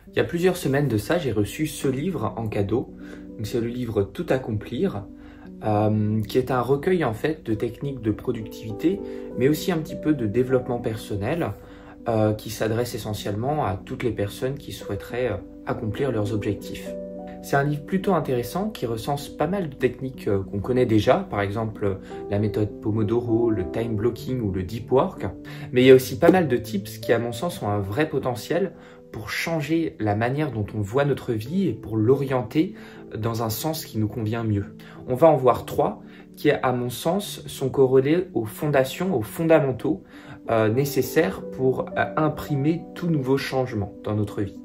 Il y a plusieurs semaines de ça, j'ai reçu ce livre en cadeau. C'est le livre Tout accomplir, qui est un recueil en fait de techniques de productivité, mais aussi un petit peu de développement personnel, qui s'adresse essentiellement à toutes les personnes qui souhaiteraient accomplir leurs objectifs. C'est un livre plutôt intéressant qui recense pas mal de techniques qu'on connaît déjà, par exemple la méthode Pomodoro, le time blocking ou le deep work. Mais il y a aussi pas mal de tips qui, à mon sens, ont un vrai potentiel pour changer la manière dont on voit notre vie et pour l'orienter dans un sens qui nous convient mieux. On va en voir 3 qui, à mon sens, sont corrélés aux fondations, aux fondamentaux nécessaires pour imprimer tout nouveau changement dans notre vie.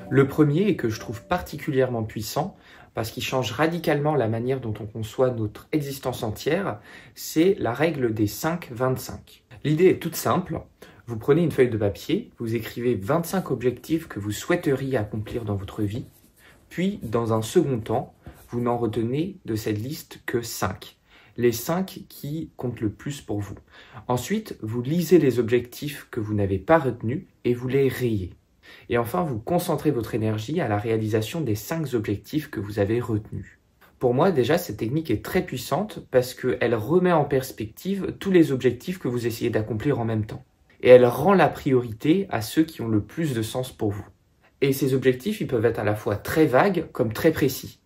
Le premier, et que je trouve particulièrement puissant, parce qu'il change radicalement la manière dont on conçoit notre existence entière, c'est la règle des 5-25. L'idée est toute simple. Vous prenez une feuille de papier, vous écrivez 25 objectifs que vous souhaiteriez accomplir dans votre vie, puis, dans un second temps, vous n'en retenez de cette liste que 5. Les 5 qui comptent le plus pour vous. Ensuite, vous lisez les objectifs que vous n'avez pas retenus et vous les rayez. Et enfin, vous concentrez votre énergie à la réalisation des 5 objectifs que vous avez retenus. Pour moi, déjà, cette technique est très puissante parce qu'elle remet en perspective tous les objectifs que vous essayez d'accomplir en même temps. Et elle rend la priorité à ceux qui ont le plus de sens pour vous. Et ces objectifs, ils peuvent être à la fois très vagues comme très précis.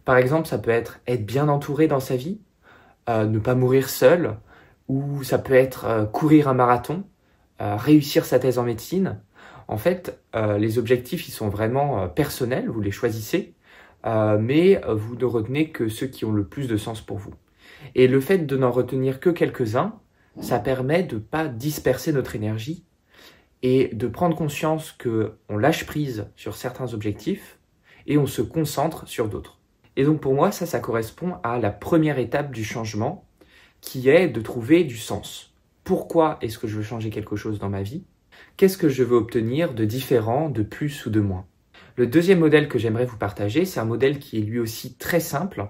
Par exemple, ça peut être bien entouré dans sa vie, ne pas mourir seul, ou ça peut être courir un marathon, réussir sa thèse en médecine. En fait, les objectifs, ils sont vraiment personnels, vous les choisissez, mais vous ne retenez que ceux qui ont le plus de sens pour vous. Et le fait de n'en retenir que quelques-uns, ça permet de ne pas disperser notre énergie et de prendre conscience qu'on lâche prise sur certains objectifs et on se concentre sur d'autres. Et donc pour moi, ça correspond à la première étape du changement, qui est de trouver du sens. Pourquoi est-ce que je veux changer quelque chose dans ma vie ? Qu'est-ce que je veux obtenir de différent, de plus ou de moins ? Le deuxième modèle que j'aimerais vous partager, c'est un modèle qui est lui aussi très simple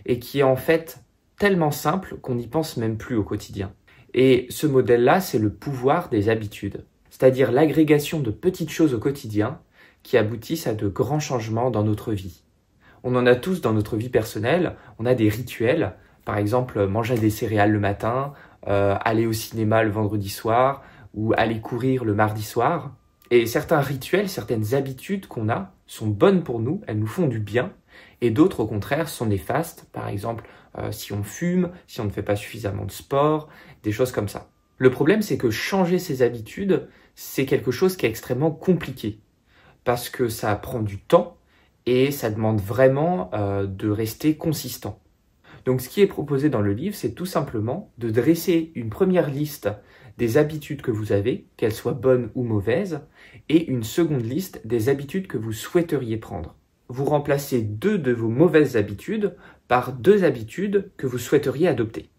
et qui est en fait tellement simple qu'on n'y pense même plus au quotidien. Et ce modèle-là, c'est le pouvoir des habitudes, c'est-à-dire l'agrégation de petites choses au quotidien qui aboutissent à de grands changements dans notre vie. On en a tous dans notre vie personnelle, on a des rituels, par exemple manger des céréales le matin, aller au cinéma le vendredi soir, ou aller courir le mardi soir. Et certains rituels, certaines habitudes qu'on a sont bonnes pour nous, elles nous font du bien, et d'autres au contraire sont néfastes, par exemple si on fume, si on ne fait pas suffisamment de sport, des choses comme ça. Le problème, c'est que changer ses habitudes, c'est quelque chose qui est extrêmement compliqué, parce que ça prend du temps, et ça demande vraiment de rester consistant. Donc ce qui est proposé dans le livre, c'est tout simplement de dresser une première liste des habitudes que vous avez, qu'elles soient bonnes ou mauvaises, et une seconde liste des habitudes que vous souhaiteriez prendre. Vous remplacez 2 de vos mauvaises habitudes par 2 habitudes que vous souhaiteriez adopter.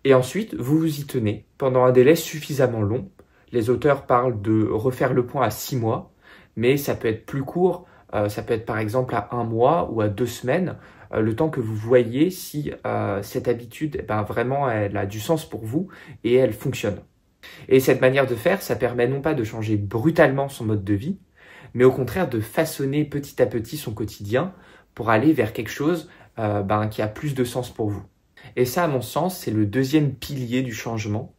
Et ensuite, vous vous y tenez pendant un délai suffisamment long. Les auteurs parlent de refaire le point à 6 mois, mais ça peut être plus court, ça peut être par exemple à 1 mois ou à 2 semaines, le temps que vous voyez si cette habitude, vraiment, elle a du sens pour vous et elle fonctionne. Et cette manière de faire, ça permet non pas de changer brutalement son mode de vie, mais au contraire de façonner petit à petit son quotidien pour aller vers quelque chose qui a plus de sens pour vous. Et ça, à mon sens, c'est le deuxième pilier du changement,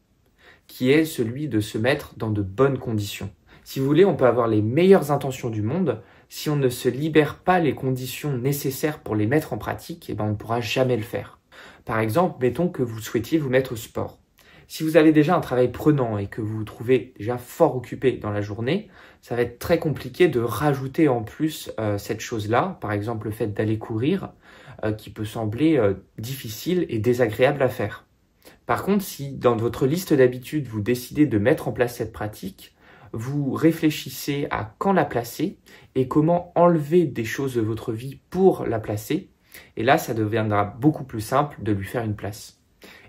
qui est celui de se mettre dans de bonnes conditions. Si vous voulez, on peut avoir les meilleures intentions du monde, si on ne se libère pas les conditions nécessaires pour les mettre en pratique, on ne pourra jamais le faire. Par exemple, mettons que vous souhaitiez vous mettre au sport. Si vous avez déjà un travail prenant et que vous vous trouvez déjà fort occupé dans la journée, ça va être très compliqué de rajouter en plus cette chose-là, par exemple le fait d'aller courir, qui peut sembler difficile et désagréable à faire. Par contre, si dans votre liste d'habitudes, vous décidez de mettre en place cette pratique, vous réfléchissez à quand la placer et comment enlever des choses de votre vie pour la placer, et là, ça deviendra beaucoup plus simple de lui faire une place.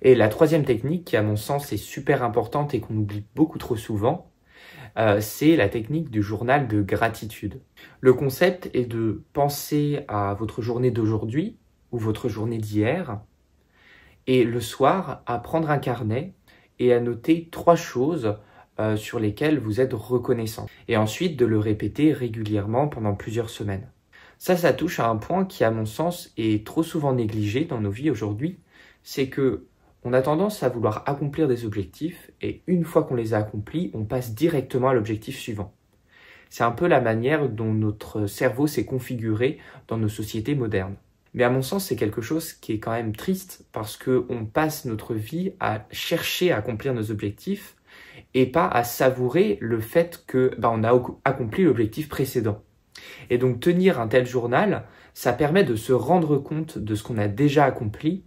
Et la troisième technique, qui à mon sens est super importante et qu'on oublie beaucoup trop souvent, c'est la technique du journal de gratitude. Le concept est de penser à votre journée d'aujourd'hui ou votre journée d'hier, et le soir, à prendre un carnet et à noter 3 choses sur lesquels vous êtes reconnaissant. Et ensuite, de le répéter régulièrement pendant plusieurs semaines. Ça touche à un point qui, à mon sens, est trop souvent négligé dans nos vies aujourd'hui. C'est que on a tendance à vouloir accomplir des objectifs et une fois qu'on les a accomplis, on passe directement à l'objectif suivant. C'est un peu la manière dont notre cerveau s'est configuré dans nos sociétés modernes. Mais à mon sens, c'est quelque chose qui est quand même triste parce qu'on passe notre vie à chercher à accomplir nos objectifs et pas à savourer le fait que on a accompli l'objectif précédent. Et donc tenir un tel journal, ça permet de se rendre compte de ce qu'on a déjà accompli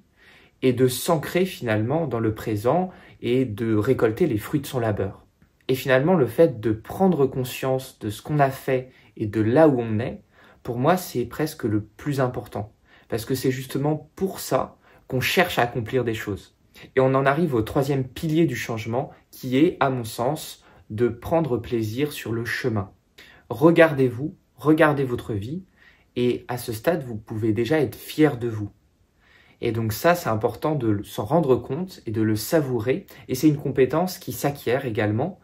et de s'ancrer finalement dans le présent et de récolter les fruits de son labeur. Et finalement, le fait de prendre conscience de ce qu'on a fait et de là où on est, pour moi, c'est presque le plus important. Parce que c'est justement pour ça qu'on cherche à accomplir des choses. Et on en arrive au troisième pilier du changement, qui est, à mon sens, de prendre plaisir sur le chemin. Regardez-vous, regardez votre vie, et à ce stade, vous pouvez déjà être fier de vous. Et donc ça, c'est important de s'en rendre compte et de le savourer. Et c'est une compétence qui s'acquiert également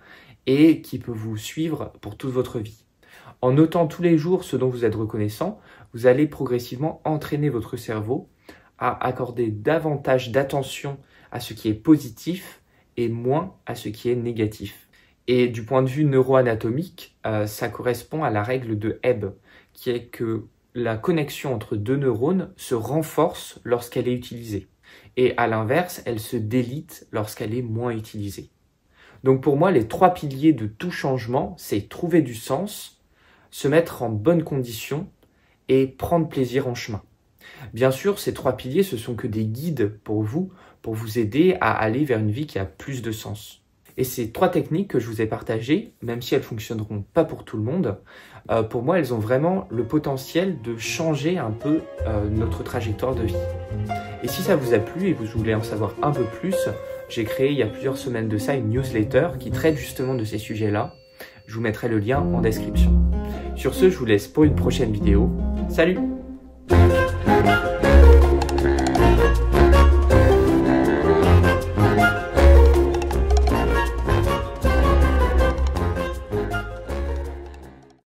et qui peut vous suivre pour toute votre vie. En notant tous les jours ce dont vous êtes reconnaissant, vous allez progressivement entraîner votre cerveau à accorder davantage d'attention à ce qui est positif et moins à ce qui est négatif. Et du point de vue neuroanatomique, ça correspond à la règle de Hebb, qui est que la connexion entre deux neurones se renforce lorsqu'elle est utilisée. Et à l'inverse, elle se délite lorsqu'elle est moins utilisée. Donc pour moi, les trois piliers de tout changement, c'est trouver du sens, se mettre en bonne condition et prendre plaisir en chemin. Bien sûr, ces trois piliers, ce sont que des guides pour vous aider à aller vers une vie qui a plus de sens. Et ces trois techniques que je vous ai partagées, même si elles ne fonctionneront pas pour tout le monde, pour moi, elles ont vraiment le potentiel de changer un peu notre trajectoire de vie. Et si ça vous a plu et vous voulez en savoir un peu plus, j'ai créé il y a plusieurs semaines de ça une newsletter qui traite justement de ces sujets-là. Je vous mettrai le lien en description. Sur ce, je vous laisse pour une prochaine vidéo. Salut!